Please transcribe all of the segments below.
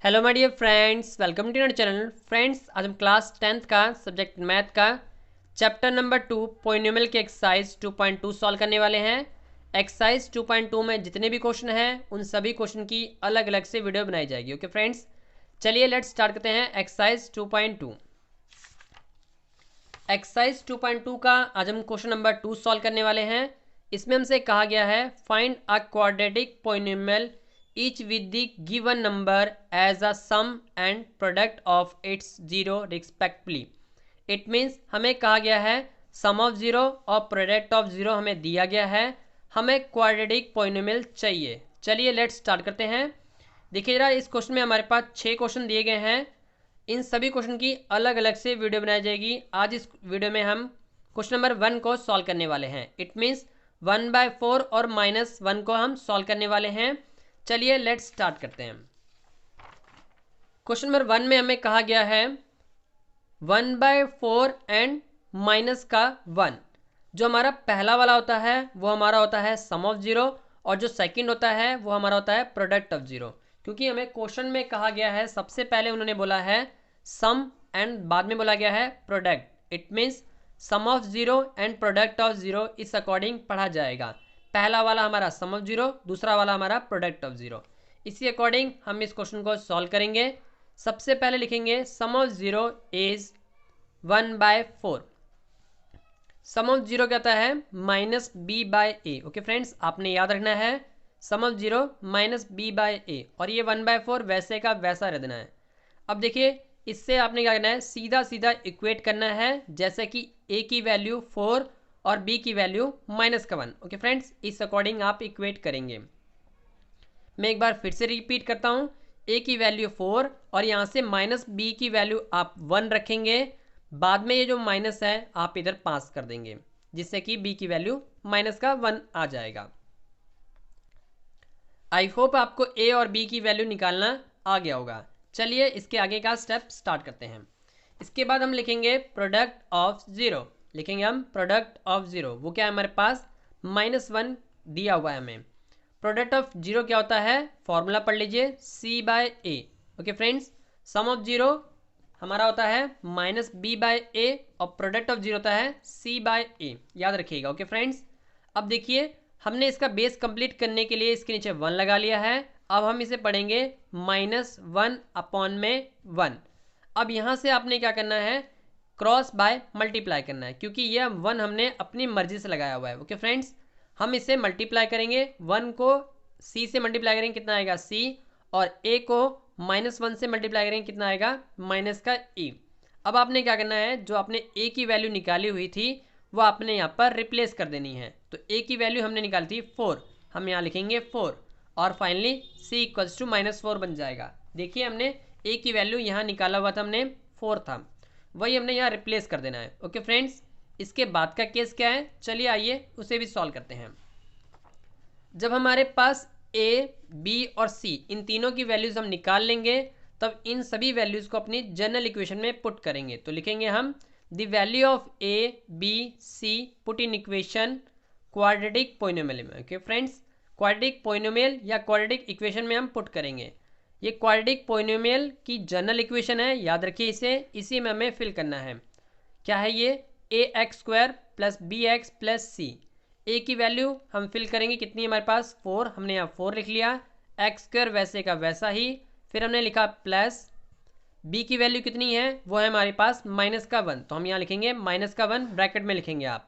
Hello my dear friends, welcome to your channel. Friends, आज हम class 10th का subject math का chapter number 2 polynomial के exercise 2.2 solve करने वाले हैं। एक्सरसाइज 2.2 में जितने भी क्वेश्चन हैं उन सभी क्वेश्चन की अलग अलग से वीडियो बनाई जाएगी। ओके फ्रेंड्स, चलिए लेट्स स्टार्ट करते हैं एक्सरसाइज 2.2। एक्सरसाइज 2.2 का आज हम क्वेश्चन नंबर 2 सॉल्व करने वाले हैं। इसमें हमसे कहा गया है find a quadratic polynomial each with the given number as a sum and product of its zero respectively। it means हमें कहा गया है सम ऑफ जीरो और प्रोडक्ट ऑफ जीरो हमें दिया गया है, हमें क्वाड्रेटिक पोलिनोमियल चाहिए। चलिए लेट्स स्टार्ट करते हैं। देखिए जरा, इस क्वेश्चन में हमारे पास 6 क्वेश्चन दिए गए हैं। इन सभी क्वेश्चन की अलग अलग से वीडियो बनाई जाएगी। आज इस वीडियो में हम क्वेश्चन नंबर 1 को सॉल्व करने वाले हैं। इट मीन्स 1/4 और -1 को हम सॉल्व करने वाले हैं। चलिए लेट्स स्टार्ट करते हैं। क्वेश्चन नंबर 1 में हमें कहा गया है 1/4 एंड माइनस का 1। जो हमारा पहला वाला होता है वो हमारा होता है सम ऑफ जीरो, और जो सेकंड होता है वो हमारा होता है प्रोडक्ट ऑफ जीरो। क्योंकि हमें क्वेश्चन में कहा गया है, सबसे पहले उन्होंने बोला है सम एंड बाद में बोला गया है product. It means sum of zero and product of zero इस अकॉर्डिंग पढ़ा जाएगा। पहला वाला हमारा सम ऑफ जीरो, दूसरा वाला हमारा प्रोडक्ट ऑफ जीरो। इसी अकॉर्डिंग हम इस क्वेश्चन को सॉल्व करेंगे। सबसे पहले लिखेंगे sum of zero is 1/4। Sum of zero क्या होता है -b/a। ओके फ्रेंड्स, आपने याद रखना है सम ऑफ जीरो -b/a, और ये 1/4 वैसे का वैसा रह देना है। अब देखिए, इससे आपने क्या करना है, सीधा सीधा इक्वेट करना है, जैसे कि a की वैल्यू 4 और b की वैल्यू -1। ओके फ्रेंड्स, इस अकॉर्डिंग आप इक्वेट करेंगे। मैं एक बार फिर से रिपीट करता हूँ, a की वैल्यू 4 और यहाँ से -b की वैल्यू आप 1 रखेंगे। बाद में ये जो माइनस है आप इधर पास कर देंगे, जिससे कि b की वैल्यू -1 आ जाएगा। आई होप आपको a और b की वैल्यू निकालना आ गया होगा। चलिए इसके आगे का स्टेप स्टार्ट करते हैं। इसके बाद हम लिखेंगे प्रोडक्ट ऑफ ज़ीरो। लिखेंगे हम प्रोडक्ट ऑफ ज़ीरो, वो क्या है हमारे पास -1 दिया हुआ है हमें। प्रोडक्ट ऑफ जीरो क्या होता है, फॉर्मूला पढ़ लीजिए c/a। Okay friends, sum of zero हमारा होता है -b/a और प्रोडक्ट ऑफ जीरो होता है c/a। याद रखिएगा। ओके फ्रेंड्स, अब देखिए हमने इसका बेस कंप्लीट करने के लिए इसके नीचे 1 लगा लिया है। अब हम इसे पढ़ेंगे -1/1। अब यहाँ से आपने क्या करना है, क्रॉस बाय मल्टीप्लाई करना है, क्योंकि यह 1 हमने अपनी मर्जी से लगाया हुआ है। ओके फ्रेंड्स, हम इसे मल्टीप्लाई करेंगे। 1 को c से मल्टीप्लाई करेंगे, कितना आएगा c, और a को -1 से मल्टीप्लाई करेंगे, कितना आएगा -e। अब आपने क्या करना है, जो आपने a की वैल्यू निकाली हुई थी वो आपने यहाँ पर रिप्लेस कर देनी है। तो a की वैल्यू हमने निकाली थी 4, हम यहाँ लिखेंगे 4, और फाइनली c इक्वल्स टू -4 बन जाएगा। देखिए हमने a की वैल्यू यहाँ निकाला हुआ था, हमने 4 था, वही हमने यहाँ रिप्लेस कर देना है। ओके फ्रेंड्स, इसके बाद का केस क्या है, चलिए आइए उसे भी सॉल्व करते हैं। जब हमारे पास a, b और c इन तीनों की वैल्यूज़ हम निकाल लेंगे, तब इन सभी वैल्यूज़ को अपनी जनरल इक्वेशन में पुट करेंगे। तो लिखेंगे हम the value of a, b, c put in equation quadratic polynomial में। ओके फ्रेंड्स, क्वाड्रेटिक पोलिनोमियल या क्वाड्रेटिक इक्वेशन में हम पुट करेंगे। ये क्वाड्रेटिक पोलिनोमियल की जनरल इक्वेशन है, याद रखिए इसे, इसी में हमें फिल करना है। क्या है ये, ax² + bx + c। a की वैल्यू हम फिल करेंगे, कितनी हमारे पास 4, हमने यहाँ 4 लिख लिया। x² वैसे का वैसा ही, फिर हमने लिखा प्लस b की वैल्यू कितनी है, वो है हमारे पास -1, तो हम यहाँ लिखेंगे -1 ब्रैकेट में लिखेंगे आप।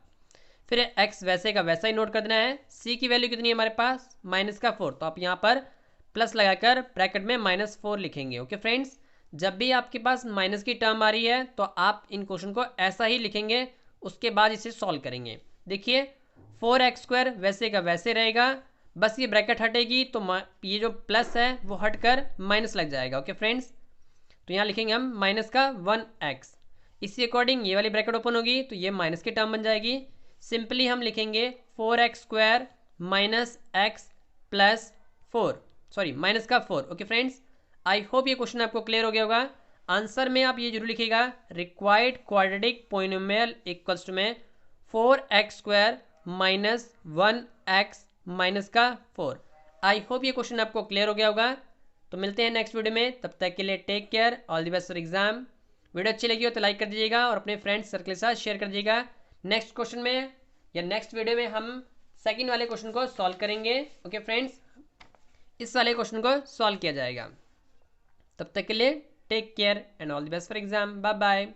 फिर x वैसे का वैसा ही नोट कर देना है। c की वैल्यू कितनी है हमारे पास -4, तो आप यहाँ पर प्लस लगाकर ब्रैकेट में -4 लिखेंगे। ओके फ्रेंड्स, जब भी आपके पास माइनस की टर्म आ रही है तो आप इन क्वेश्चन को ऐसा ही लिखेंगे, उसके बाद इसे सॉल्व करेंगे। देखिए 4x² वैसे का वैसे रहेगा, बस ये ब्रैकेट हटेगी तो ये जो प्लस है वो हटकर माइनस लग जाएगा। ओके फ्रेंड्स, तो यहाँ लिखेंगे हम -1x। इसी अकॉर्डिंग ये वाली ब्रैकेट ओपन होगी तो ये माइनस की टर्म बन जाएगी। सिंपली हम लिखेंगे 4x² - x + 4, sorry -4। Okay friends, I hope ये क्वेश्चन आपको क्लियर हो गया होगा। आंसर में आप ये जरूर लिखिएगा, required quadratic polynomial equals to में 4x² - 1x - 4। आई होप ये क्वेश्चन आपको क्लियर हो गया होगा। तो मिलते हैं नेक्स्ट वीडियो में, तब तक के लिए take care, all the best for exam. Video अच्छी लगी हो तो लाइक कर दीजिएगा और अपने फ्रेंड्स सर्कल के साथ शेयर कर दीजिएगा। नेक्स्ट क्वेश्चन में या नेक्स्ट वीडियो में हम सेकंड वाले क्वेश्चन को सॉल्व करेंगे। ओके फ्रेंड्स, इस वाले क्वेश्चन को सॉल्व किया जाएगा। तब तक के लिए take care and all the best for exam. Bye bye.